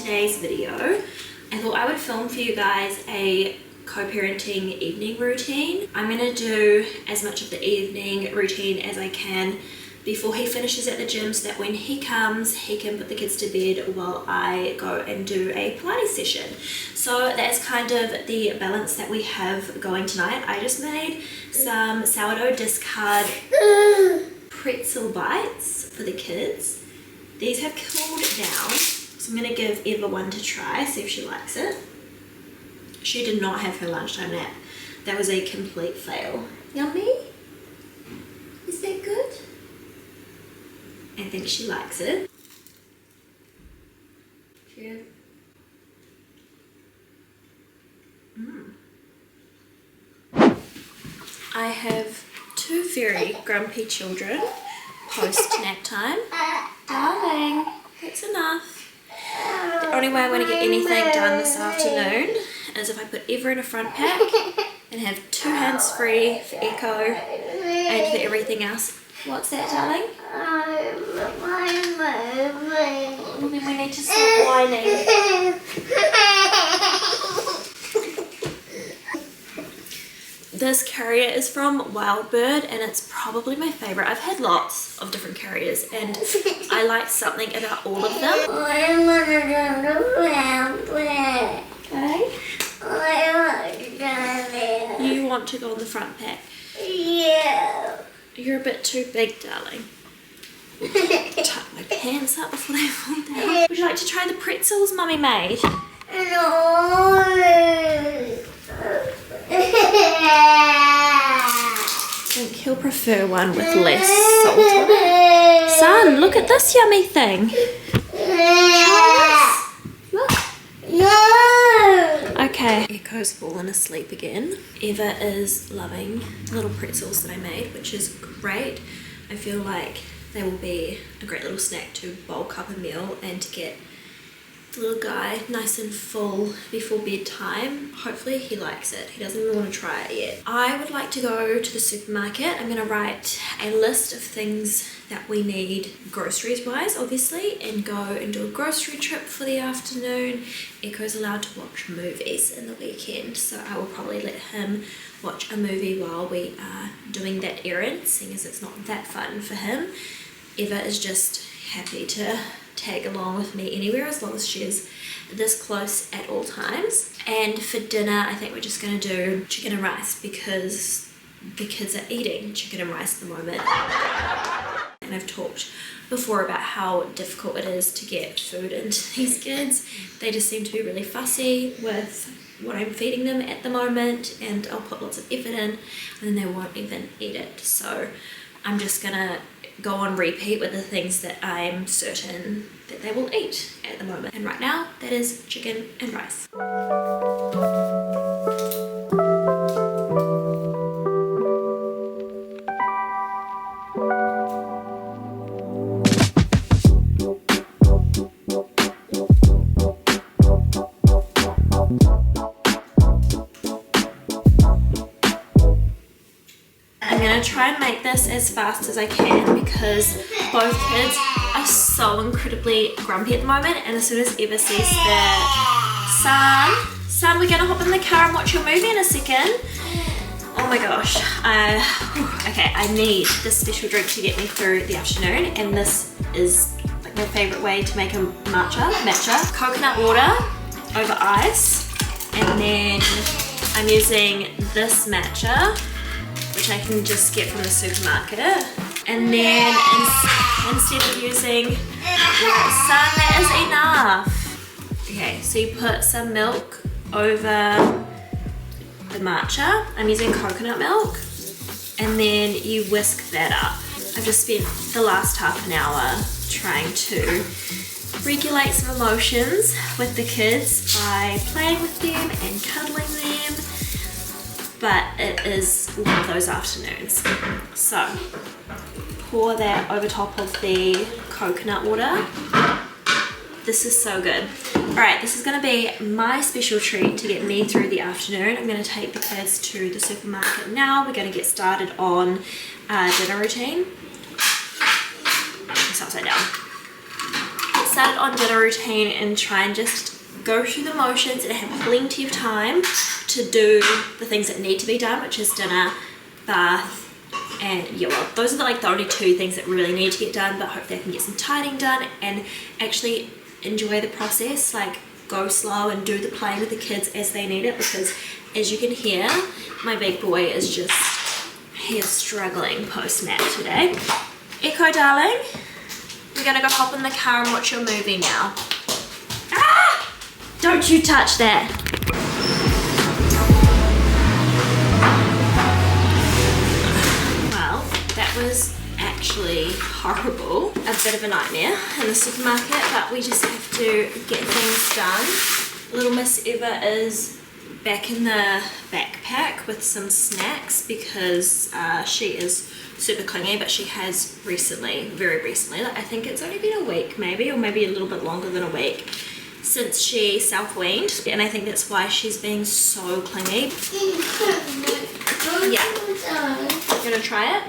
today's video, I thought I would film for you guys a co-parenting evening routine. I'm going to do as much of the evening routine as I can before he finishes at the gym, so that when he comes, he can put the kids to bed while I go and do a Pilates session. So that's kind of the balance that we have going tonight. I just made some sourdough discard pretzel bites for the kids. These have cooled down, so I'm going to give Eva one to try, see if she likes it. She did not have her lunchtime nap. That was a complete fail. Yummy? Is that good? I think she likes it. Cheers. I have two very grumpy children post nap time. Darling, that's enough. The only way I'm going to get anything done this afternoon is if I put Eva in a front pack and have two hands free for Echo and for everything else. What's that, darling? Well, then we need to stop whining. This carrier is from Wild Bird and it's probably my favourite. I've had lots of different carriers and I like something about all of them. Okay. You want to go on the front pack? Yeah. You're a bit too big, darling. Tuck my pants up before they fall down. Would you like to try the pretzels Mummy made? No. I think he'll prefer one with less salt on it. Son, look at this yummy thing. Try this. Look. No. Okay, Echo's fallen asleep again. Eva is loving the little pretzels that I made, which is great. I feel like they will be a great little snack to bulk up a meal and to get the little guy nice and full before bedtime. Hopefully he likes it. He doesn't even want to try it yet. I would like to go to the supermarket. I'm going to write a list of things that we need groceries wise, obviously, and go and do a grocery trip for the afternoon. Echo's allowed to watch movies in the weekend, so I will probably let him watch a movie while we are doing that errand, seeing as it's not that fun for him. Eva is just happy to tag along with me anywhere as long as she is this close at all times. And for dinner, I think we're just going to do chicken and rice because the kids are eating chicken and rice at the moment. And I've talked before about how difficult it is to get food into these kids. They just seem to be really fussy with what I'm feeding them at the moment, and I'll put lots of effort in and then they won't even eat it. So I'm just gonna go on repeat with the things that I'm certain that they will eat at the moment. And right now, that is chicken and rice. Try and make this as fast as I can because both kids are so incredibly grumpy at the moment, and as soon as Eva sees that, son, we're gonna hop in the car and watch your movie in a second. Oh my gosh, okay, I need this special drink to get me through the afternoon, and this is like my favorite way to make a matcha. Coconut water over ice, and then I'm using this matcha, which I can just get from the supermarket. And then instead of using, son, that is enough. Okay, so you put some milk over the matcha. I'm using coconut milk, and then you whisk that up. I've just spent the last half an hour trying to regulate some emotions with the kids by playing with them and cuddling them. But it is one of those afternoons. So pour that over top of the coconut water. This is so good. All right, this is gonna be my special treat to get me through the afternoon. I'm gonna take the kids to the supermarket now. We're gonna get started on dinner routine. It's upside down. started on dinner routine and try and just go through the motions and have plenty of time to do the things that need to be done, which is dinner, bath, and yeah, well, those are the only two things that really need to get done, but hopefully I can get some tidying done and actually enjoy the process, go slow and do the play with the kids as they need it, because as you can hear, my big boy is he is struggling post-nap today. Echo, darling, we're gonna go hop in the car and watch your movie now. Ah! Don't you touch that. Well, that was actually horrible. A bit of a nightmare in the supermarket, but we just have to get things done. Little Miss Eva is back in the backpack with some snacks because she is super clingy, but she has very recently, I think it's only been a week maybe, or maybe a little bit longer than a week since she self-weaned, and I think that's why she's being so clingy. Yeah. You gonna try it?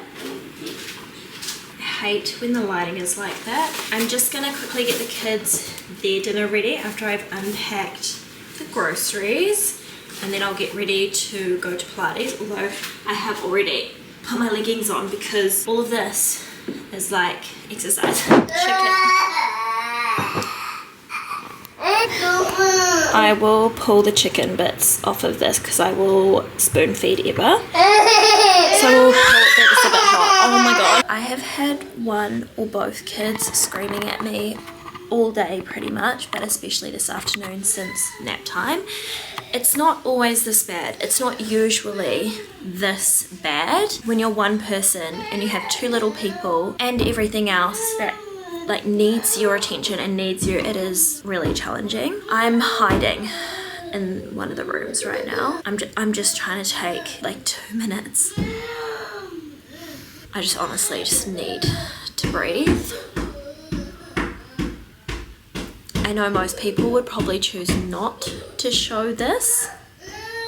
I hate when the lighting is like that. I'm just gonna quickly get the kids their dinner ready after I've unpacked the groceries, and then I'll get ready to go to Pilates, although I have already put my leggings on because all of this is exercise. I will pull the chicken bits off of this because I will spoon feed Eva. So we'll pull it there, it's a bit hot. Oh my god. I have had one or both kids screaming at me all day pretty much, but especially this afternoon since nap time. It's not always this bad. It's not usually this bad when you're one person and you have two little people and everything else that needs your attention and needs you. It is really challenging. I'm hiding in one of the rooms right now. I'm just trying to take 2 minutes. I just honestly need to breathe. I know most people would probably choose not to show this,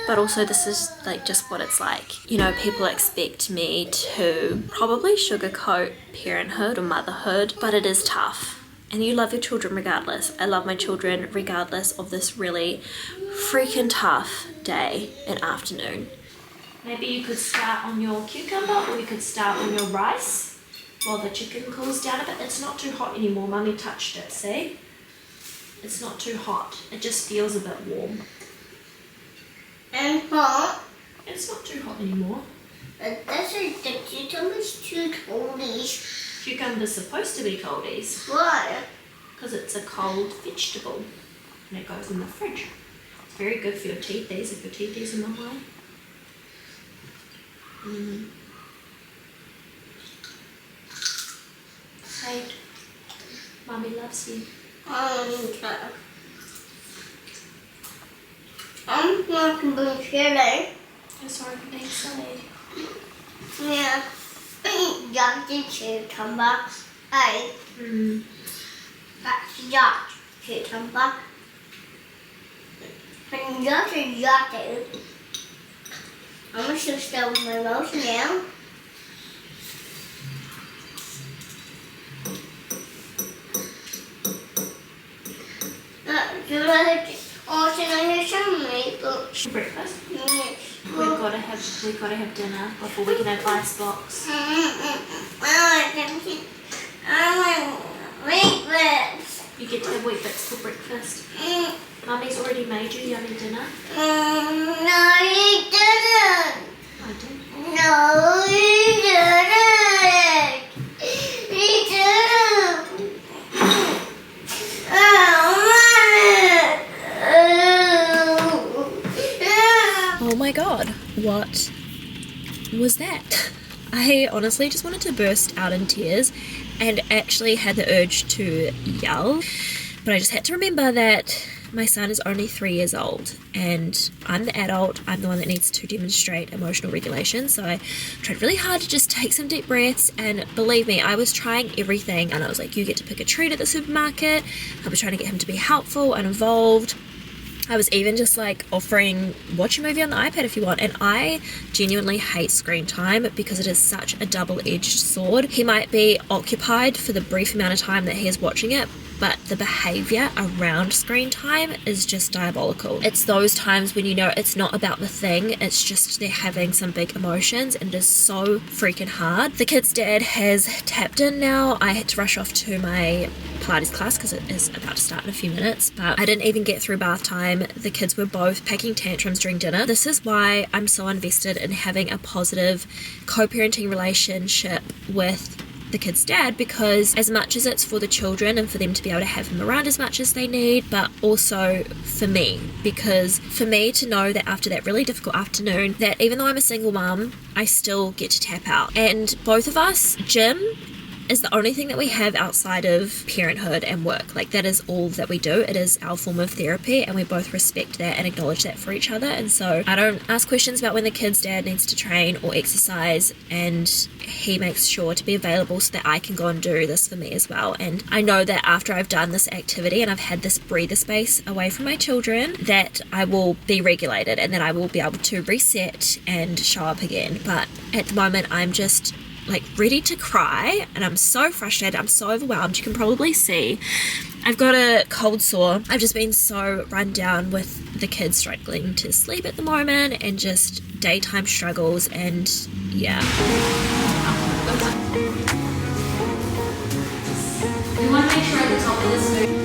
but also this is just what it's like. You know, people expect me to probably sugarcoat parenthood or motherhood, but it is tough. And you love your children regardless. I love my children regardless of this really freaking tough day and afternoon. Maybe you could start on your cucumber, or you could start on your rice while the chicken cools down a bit. It's not too hot anymore. Mummy touched it, see? It's not too hot. It just feels a bit warm. And hot? It's not too hot anymore. The cucumber's too coldies. Cucumber's supposed to be coldies. Why? Because it's a cold vegetable and it goes in the fridge. It's very good for your teethies if your teethies are not way. Hey, Mummy loves you. Okay. I'm not going to be silly. I'm sorry for being silly. Yeah. Yuck the cucumber. Hey. That's yuck cucumber. And yuck is yucky. I'm going to still with my nose now. Can I have some meat? Breakfast? Yes. We've got to have dinner before we can have icebox. I want wheat bits. You get to have wheat bix for breakfast. Mummy's already made you yummy dinner. No, you didn't. I did. No, you didn't. You didn't. Oh my god, what was that? I honestly just wanted to burst out in tears and actually had the urge to yell, but I just had to remember that my son is only 3 years old and I'm the adult. I'm the one that needs to demonstrate emotional regulation, so I tried really hard to just take some deep breaths, and believe me, I was trying everything, and I was like, you get to pick a treat at the supermarket. I was trying to get him to be helpful and involved. I was even just offering, watch a movie on the iPad if you want. And I genuinely hate screen time because it is such a double-edged sword. He might be occupied for the brief amount of time that he is watching it, but the behavior around screen time is just diabolical. It's those times when you know it's not about the thing, it's just they're having some big emotions, and it is so freaking hard. The kid's dad has tapped in now. I had to rush off to my Pilates class because it is about to start in a few minutes, but I didn't even get through bath time. The kids were both packing tantrums during dinner. This is why I'm so invested in having a positive co-parenting relationship with the kid's dad, because as much as it's for the children and for them to be able to have him around as much as they need, but also for me, because for me to know that after that really difficult afternoon, that even though I'm a single mum, I still get to tap out. And both of us, gym is the only thing that we have outside of parenthood and work. Like, that is all that we do. It is our form of therapy, and we both respect that and acknowledge that for each other. And so I don't ask questions about when the kid's dad needs to train or exercise, and he makes sure to be available so that I can go and do this for me as well. And I know that after I've done this activity and I've had this breather space away from my children, that I will be regulated and that I will be able to reset and show up again. But at the moment, I'm just like ready to cry, and I'm so frustrated, I'm so overwhelmed. You can probably see I've got a cold sore. I've just been so run down with the kids struggling to sleep at the moment and just daytime struggles, and yeah. We want to make sure at the top of this food.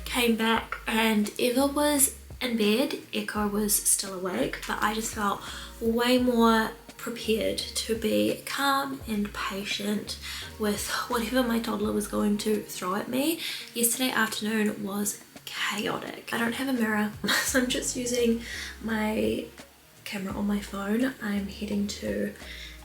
Came back and Eva was in bed, Echo was still awake, but I just felt way more prepared to be calm and patient with whatever my toddler was going to throw at me. Yesterday afternoon was chaotic. I don't have a mirror, so I'm just using my camera on my phone. I'm heading to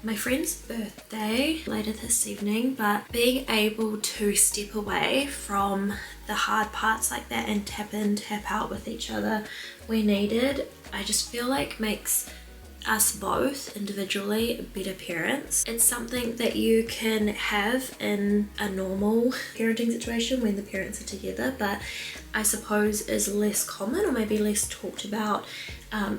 my friend's birthday later this evening, but being able to step away from the hard parts like that and tap in, tap out with each other where needed, I just feel like makes us both individually better parents. It's something that you can have in a normal parenting situation when the parents are together, but I suppose is less common or maybe less talked about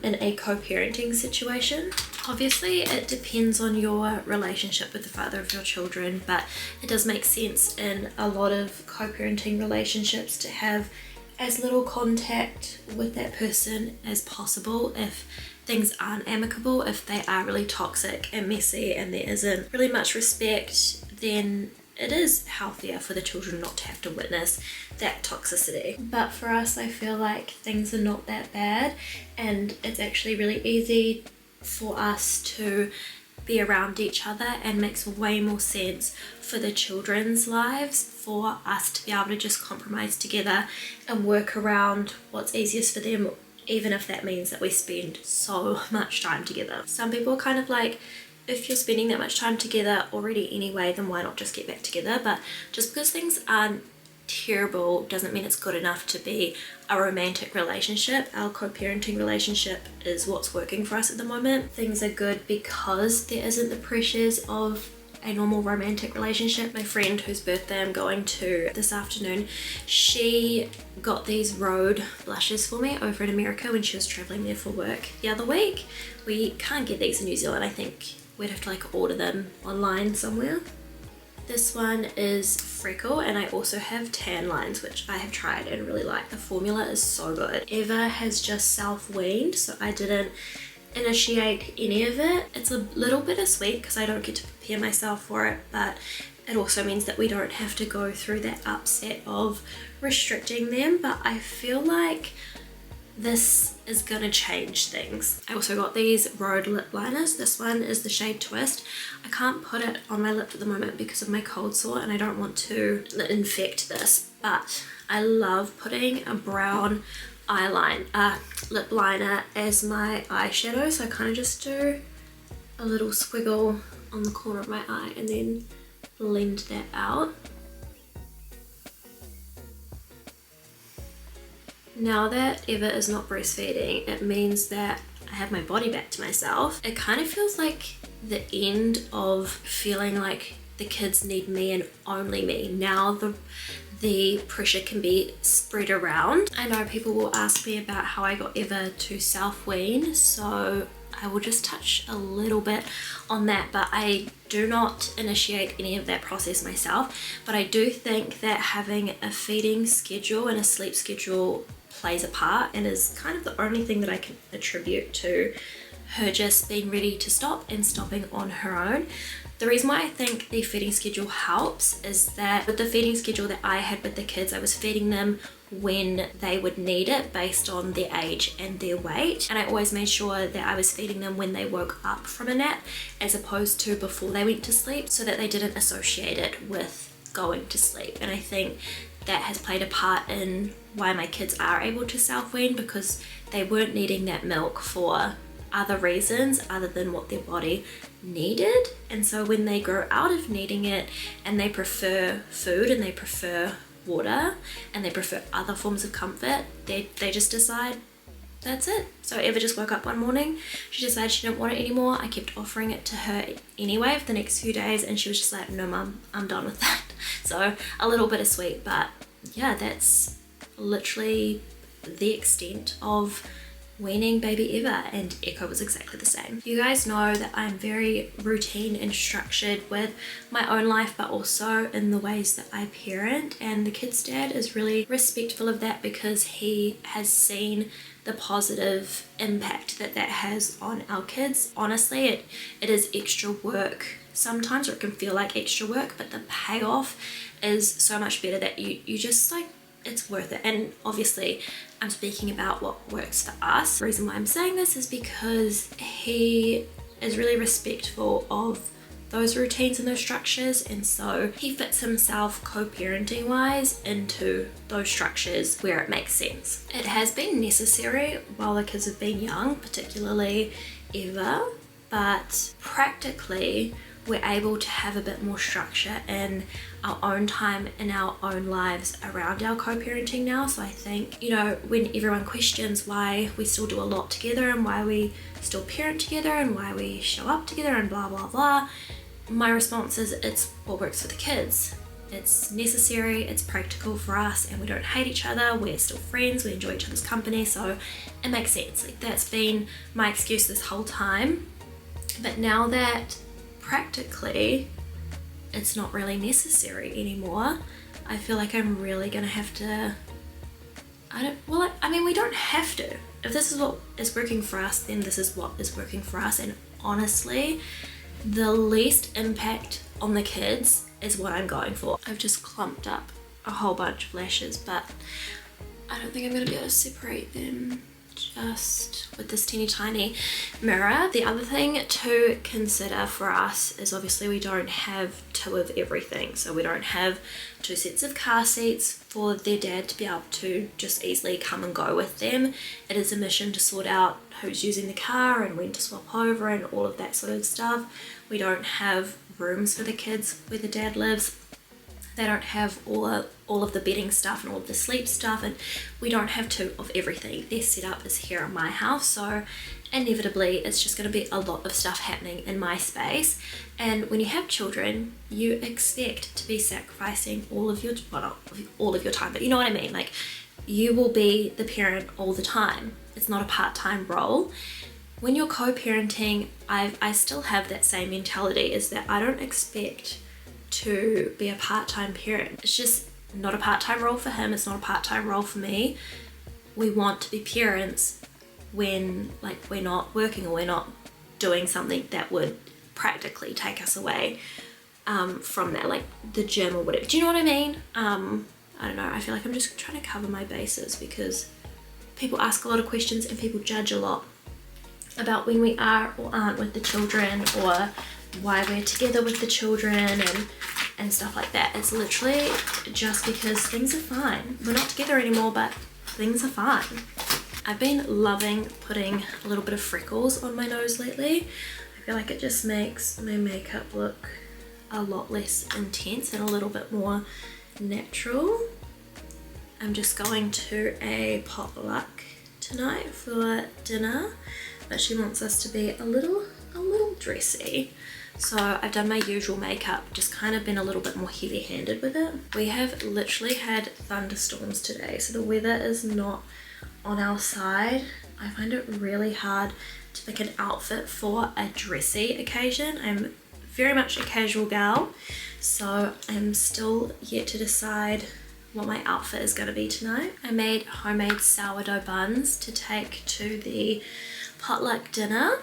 in a co-parenting situation. Obviously it depends on your relationship with the father of your children, but it does make sense in a lot of co-parenting relationships to have as little contact with that person as possible if things aren't amicable. If they are really toxic and messy and there isn't really much respect, then it is healthier for the children not to have to witness that toxicity. But for us, I feel like things are not that bad, and it's actually really easy for us to be around each other, and makes way more sense for the children's lives for us to be able to just compromise together and work around what's easiest for them, even if that means that we spend so much time together. Some people are kind of like, if you're spending that much time together already anyway, then why not just get back together? But just because things aren't terrible doesn't mean it's good enough to be a romantic relationship. Our co-parenting relationship is what's working for us at the moment. Things are good because there isn't the pressures of a normal romantic relationship. My friend whose birthday I'm going to this afternoon, she got these road blushes for me over in America when she was traveling there for work the other week. We can't get these in New Zealand. I think we'd have to like order them online somewhere. This one is freckle, and I also have tan lines, which I have tried and really like. The formula is so good. Eva has just self-weaned, so I didn't initiate any of it. It's a little bittersweet because I don't get to prepare myself for it, but it also means that we don't have to go through that upset of restricting them. But I feel like this is gonna change things. I also got these road lip liners. This one is the shade Twist. I can't put it on my lip at the moment because of my cold sore and I don't want to infect this, but I love putting a brown lip liner as my eyeshadow. So I kind of just do a little squiggle on the corner of my eye and then blend that out. Now that Eva is not breastfeeding, it means that I have my body back to myself. It kind of feels like the end of feeling like the kids need me and only me. Now the pressure can be spread around. I know people will ask me about how I got Eva to self-wean, so I will just touch a little bit on that, but I do not initiate any of that process myself. But I do think that having a feeding schedule and a sleep schedule plays a part, and is kind of the only thing that I can attribute to her just being ready to stop and stopping on her own. The reason why I think the feeding schedule helps is that with the feeding schedule that I had with the kids, I was feeding them when they would need it based on their age and their weight, and I always made sure that I was feeding them when they woke up from a nap as opposed to before they went to sleep, so that they didn't associate it with going to sleep. And I think that has played a part in why my kids are able to self-wean, because they weren't needing that milk for other reasons other than what their body needed. And so when they grow out of needing it and they prefer food and they prefer water and they prefer other forms of comfort, they just decide that's it. So Eva just woke up one morning, she decided she didn't want it anymore. I kept offering it to her anyway for the next few days, and she was just like, no mum, I'm done with that. So a little bittersweet, but yeah, that's literally the extent of weaning baby Eva, and Echo was exactly the same. You guys know that I'm very routine and structured with my own life, but also in the ways that I parent, and the kids' dad is really respectful of that because he has seen the positive impact that that has on our kids. Honestly, it is extra work sometimes, or it can feel like extra work, but the payoff is so much better that you just like, it's worth it. And obviously I'm speaking about what works for us. The reason why I'm saying this is because he is really respectful of those routines and those structures, and so he fits himself co-parenting wise into those structures where it makes sense. It has been necessary while the kids have been young, particularly Eva, but practically we're able to have a bit more structure in our own time, in our own lives around our co-parenting now. So I think, you know, when everyone questions why we still do a lot together and why we still parent together and why we show up together and blah blah blah, my response is it's what works for the kids. It's necessary, it's practical for us, and we don't hate each other, we're still friends, we enjoy each other's company, so it makes sense. Like, that's been my excuse this whole time. But now that practically it's not really necessary anymore, I feel like I'm really gonna have to, I mean, we don't have to. If this is what is working for us, then this is what is working for us. And honestly, the least impact on the kids is what I'm going for. I've just clumped up a whole bunch of lashes, but I don't think I'm gonna be able to separate them just with this teeny tiny mirror. The other thing to consider for us is obviously we don't have two of everything. So we don't have two sets of car seats for their dad to be able to just easily come and go with them. It is a mission to sort out who's using the car and when to swap over and all of that sort of stuff. We don't have rooms for the kids where the dad lives. They don't have all of the bedding stuff and all of the sleep stuff, and we don't have two of everything. Their setup is here at my house, so inevitably it's just going to be a lot of stuff happening in my space. And when you have children, you expect to be sacrificing all of your, well, not all of your time, but you know what I mean. Like, you will be the parent all the time. It's not a part-time role. When you're co-parenting, I still have that same mentality, is that I don't expect to be a part-time parent. It's just not a part-time role for him, it's not a part-time role for me. We want to be parents when, like, we're not working or we're not doing something that would practically take us away from that, like the gym or whatever. Do you know what I mean? I don't know, I feel like I'm just trying to cover my bases because people ask a lot of questions and people judge a lot about when we are or aren't with the children, or why we're together with the children and stuff like that. It's literally just because things are fine. We're not together anymore, but things are fine. I've been loving putting a little bit of freckles on my nose lately. I feel like it just makes my makeup look a lot less intense and a little bit more natural. I'm just going to a potluck tonight for dinner, but she wants us to be a little dressy. So I've done my usual makeup, just kind of been a little bit more heavy-handed with it. We have literally had thunderstorms today, so the weather is not on our side. I find it really hard to pick an outfit for a dressy occasion. I'm very much a casual gal, so I'm still yet to decide what my outfit is going to be tonight. I made homemade sourdough buns to take to the potluck dinner,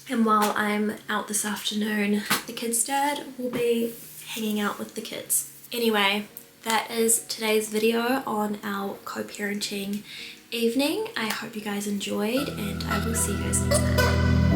and while I'm out this afternoon, the kids' dad will be hanging out with the kids. Anyway, that is today's video on our co-parenting evening. I hope you guys enjoyed, and I will see you guys next time.